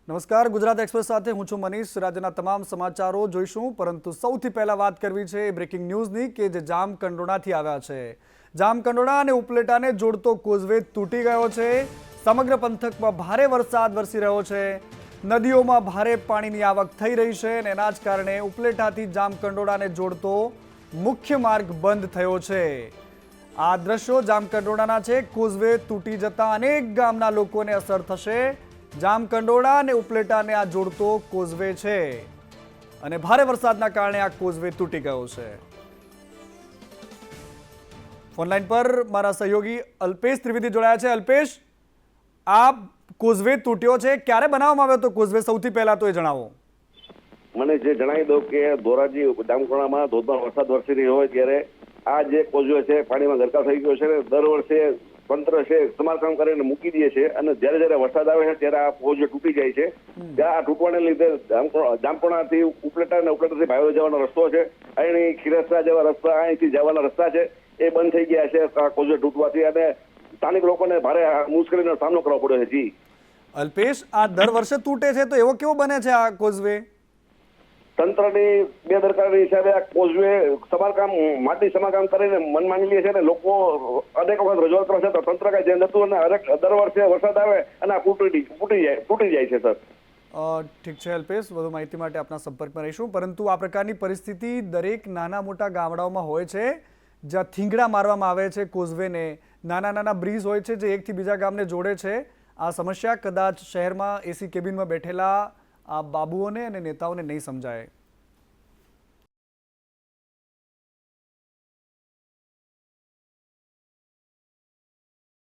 નમસ્કાર, ગુજરાત એક્સપ્રેસ સાથે હું છું મનીષ। રાજ્યના તમામ સમાચારો જોઈશું, પરંતુ સૌથી પહેલા વાત કરવી છે બ્રેકિંગ ન્યૂઝની કે જે જામકંડોળાથી આવ્યા છે। જામકંડોળા અને ઉપલેટાને જોડતો કોઝવે તૂટી ગયો છે। સમગ્ર પંથકમાં ભારે વરસાદ વરસી રહ્યો છે। નદીઓમાં ભારે પાણીની આવક થઈ રહી છે અને એના જ કારણે ઉપલેટાથી જામકંડોળાને જોડતો મુખ્ય માર્ગ બંધ થયો છે। આ દ્રશ્યો જામકંડોળાના છે। કોઝવે તૂટી જતા અનેક ગામના લોકોને અસર થશે। જામકંડોળા અને ઉપલેટાને આ જોડતો કોઝવે છે અને ભારે વરસાદના કારણે આ કોઝવે તૂટી ગયો છે। ફોનલાઈન પર મારા સહયોગી અલ્પેશ ત્રિવેદી જોડાયા છે। અલ્પેશ, આ કોઝવે તૂટ્યો છે, ક્યારે બનાવવામાં આવ્યો તો કોઝવે? સૌથી પહેલા તો એ જણાવો। મને જે જણાવી દો કે ધોરાજી જામકંડોળામાં ધોધમાર વરસાદ વરસી રહ્યો હોય ત્યારે આ જે કોઝવે છે પાણીમાં ગરકાવ થઈ ગયો છે। દર વર્ષે તંત્ર છે સમારકામ કરીને મૂકી દે છે અને જ્યારે જ્યારે વરસાદ આવે છે ત્યારે આ કોઝવે તૂટી જાય છે। ત્યાં આ તૂટવાને લીધે જામકંડોળાથી ઉપલેટા અને ઉપલેટાથી ભાઈઓ જવાનો રસ્તો છે, અહીં ખીરસરા જેવા રસ્તા, અહીંથી જવાના રસ્તા છે એ બંધ થઈ ગયા છે આ કોઝવે તૂટવાથી અને સ્થાનિક લોકોને ભારે મુશ્કેલીનો સામનો કરવો પડ્યો છે। જી અલ્પેશ, આ દર વર્ષે તૂટે છે તો એવો કેવો બને છે આ કોઝવે? તંત્રની બેદરકારી હિસાબે આ કોઝવે સમારકામ માટી સમારકામ કરીને મનમાની લે છે અને લોકો અનેક વખત રજૂઆત કરે છે તો તંત્ર કઈ ધ્યાન દેતું અને દર વર્ષે વરસાદ આવે અને આ તૂટી જાય છે। સર, ઠીક છે અલ્પેશ, વધુ માહિતી માટે આપના સંપર્કમાં રહીશું। પરંતુ આ પ્રકારની પરિસ્થિતિ દરેક નાના મોટા ગામડાઓમાં હોય છે, જ્યાં થીંગડા મારવામાં આવે છે કોઝવેને। નાના નાના બ્રિજ હોય છે જે એકથી બીજા ગામને જોડે છે। આ સમસ્યા કદાચ શહેરમાં એસી કેબિનમાં બેઠેલા આ બાબુઓને અને નેતાઓને નહીં સમજાય।